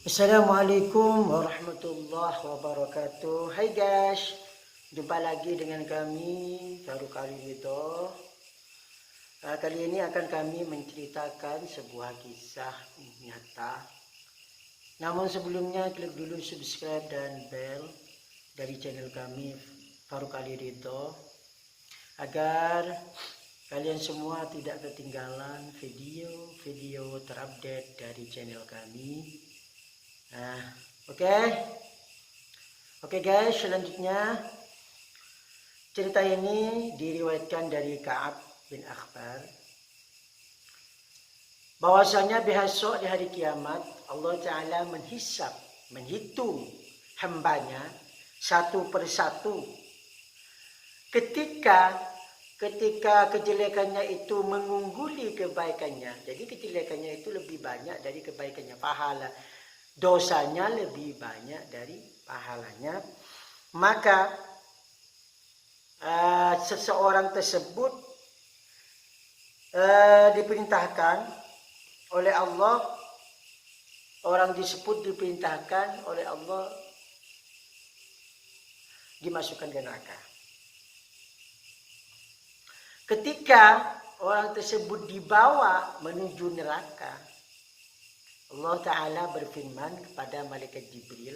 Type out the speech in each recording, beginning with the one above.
Assalamualaikum warahmatullahi wabarakatuh. Hai guys, jumpa lagi dengan kami Faruq Ali Ridho. Kali ini akan kami menceritakan sebuah kisah nyata. Namun sebelumnya klik dulu subscribe dan bell dari channel kami Faruq Ali Ridho agar kalian semua tidak ketinggalan video-video terupdate dari channel kami. Oke guys, selanjutnya cerita ini diriwayatkan dari Ka'ab bin Akhbar bahwasanya besok di hari kiamat Allah Ta'ala menghitung hambanya satu persatu. Ketika kejelekannya itu mengungguli kebaikannya, jadi kejelekannya itu lebih banyak dari kebaikannya, pahala dosanya lebih banyak dari pahalanya, maka seseorang tersebut diperintahkan oleh Allah, orang tersebut diperintahkan oleh Allah dimasukkan ke neraka. Ketika orang tersebut dibawa menuju neraka, Allah Ta'ala berfirman kepada malaikat Jibril,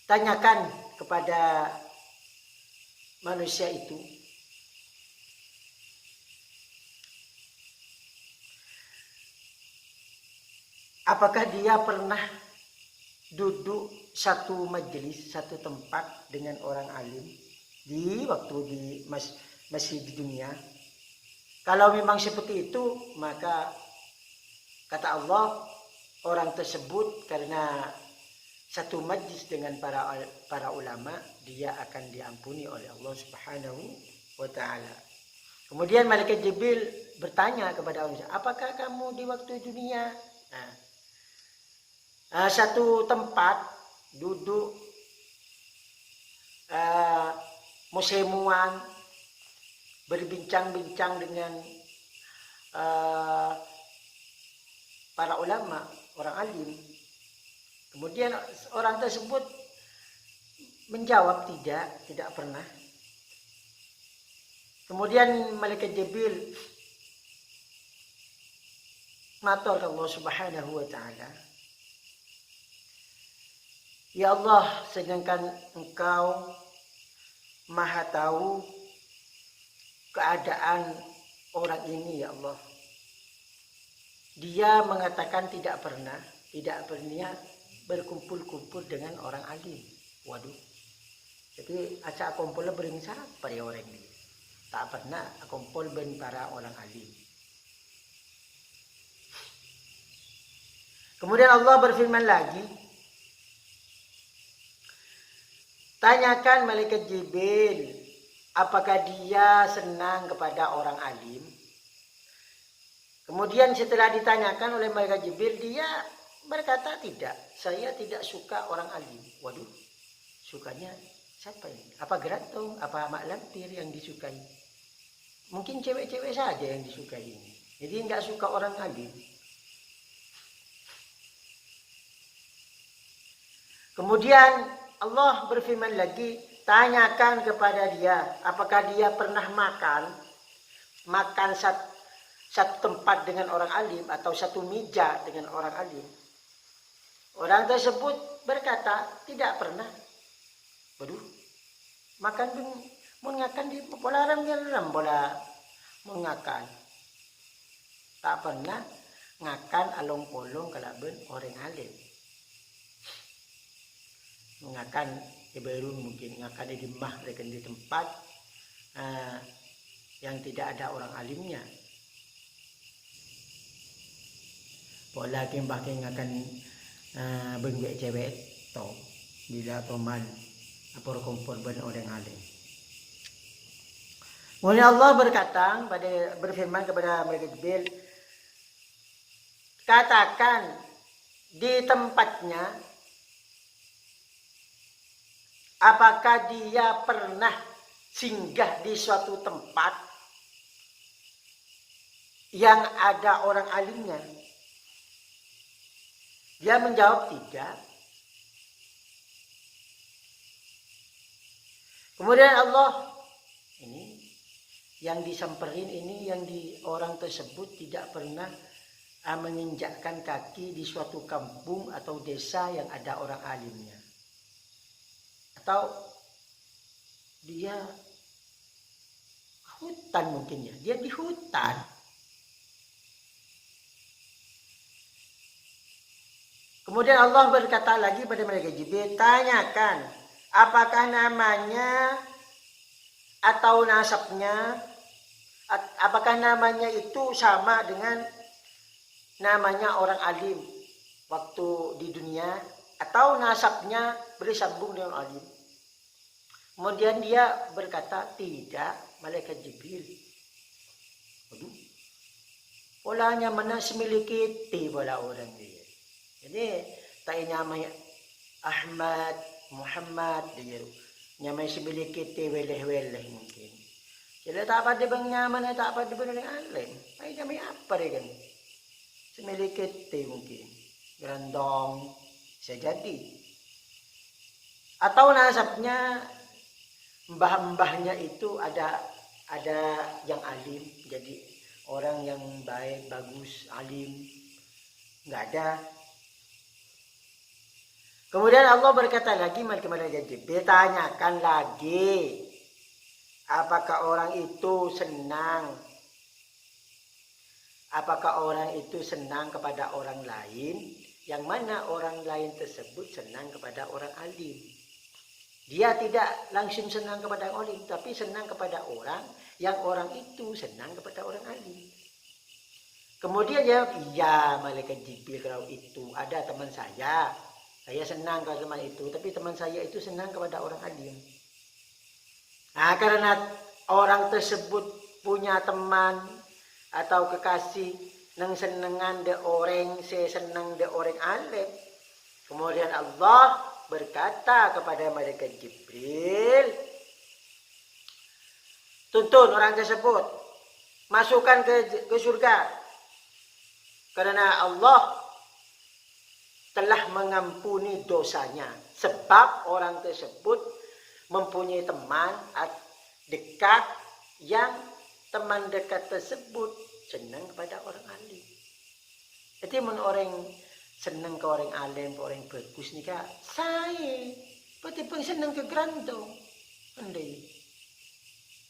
tanyakan kepada manusia itu, apakah dia pernah duduk satu majelis, satu tempat dengan orang alim di waktu masih di dunia. Kalau memang seperti itu, maka kata Allah, orang tersebut karena satu majlis dengan para ulama, dia akan diampuni oleh Allah Subhanahu wa Ta'ala. Kemudian malaikat Jibril bertanya kepada Allah, apakah kamu di waktu dunia satu tempat duduk musemuan, berbincang-bincang dengan para ulama, orang alim. Kemudian orang tersebut menjawab tidak pernah. Kemudian malaikat Jibril matur ke Allah Subhanahu wa Ta'ala, ya Allah, sedangkan Engkau Maha tahu keadaan orang ini, ya Allah. Dia mengatakan tidak pernah berkumpul-kumpul dengan orang alim. Waduh, jadi acak kumpul bering siapa ya orang ini? Tak pernah kumpul dengan para orang alim. Kemudian Allah berfirman lagi, tanyakan malaikat Jibril, apakah dia senang kepada orang alim? Kemudian setelah ditanyakan oleh malaikat Jibril, dia berkata tidak, saya tidak suka orang alim. Waduh, sukanya siapa ini? Apa gerantung, apa mak lampir yang disukai? Mungkin cewek-cewek saja yang disukai ini. Jadi nggak suka orang alim. Kemudian Allah berfirman lagi, tanyakan kepada dia, apakah dia pernah makan satu tempat dengan orang alim atau satu meja dengan orang alim. Orang tersebut berkata tidak pernah. Waduh, makan mengakan di bola ram bola mengakan. Tak pernah ngakan along polong kalaben orang alim. Mengakan baru mungkin ngakan di mah mereka di tempat yang tidak ada orang alimnya. Pola kimbah ngakan bengbek cewek to bila paman apa kompor ben orang alim. Kemudian Allah berfirman kepada mereka Jibril, katakan di tempatnya, apakah dia pernah singgah di suatu tempat yang ada orang alimnya? Dia menjawab tidak. Kemudian Allah, ini yang disamperin ini, yang di orang tersebut tidak pernah menginjakkan kaki di suatu kampung atau desa yang ada orang alimnya. Atau dia hutan mungkin ya, dia di hutan. Kemudian Allah berkata lagi pada mereka, Jibril, tanyakan apakah namanya atau nasabnya, apakah namanya itu sama dengan namanya orang alim waktu di dunia, atau nasabnya bersambung dengan alim. Kemudian dia berkata, tidak, malaikat Jibril. Waduh, polanya mana semiliki bola orang dia. Jadi tak namanya Ahmad, Muhammad dia. Nyamai semiliki weleh-weleh mungkin. Jadi tak apa dia bang nyaman, tak apa dia bang alim. Ay nyamai apa dia kan? Semiliki mungkin. Grandong bisa jadi. Atau nasabnya mbah-mbahnya itu ada yang alim, jadi orang yang baik, bagus, alim. Nggak ada. Kemudian Allah berkata lagi kepada Jibril, tanyakan lagi, apakah orang itu senang? Apakah orang itu senang kepada orang lain? Yang mana orang lain tersebut senang kepada orang alim. Dia tidak langsung senang kepada orang alim, tapi senang kepada orang yang orang itu senang kepada orang alim. Kemudian dia, iya malaikat Jibril, kalau itu ada teman saya senang kepada teman itu, tapi teman saya itu senang kepada orang alim. Nah, karena orang tersebut punya teman atau kekasih nang senengan de orang, saya senang de orang alim. Kemudian Allah berkata kepada malaikat Jibril, tuntun orang tersebut, masukkan ke surga. Karena Allah telah mengampuni dosanya. Sebab orang tersebut mempunyai teman dekat yang teman dekat tersebut senang kepada orang alim. Jadi orang senang ke orang alim, ke orang bagus ni kak. Saya pati pun senang ke grandong. Andai.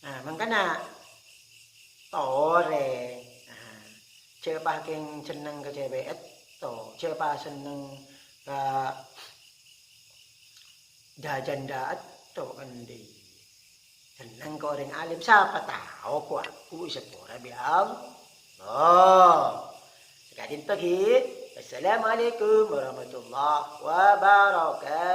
Nah, makanya tore. Nah, siapa yang senang ke cewek itu, siapa senang ke janda itu andai. Senang ke orang alim, siapa tahu kok aku sepura biang. Oh, sekarang pagi. Assalamualaikum warahmatullahi wabarakatuh.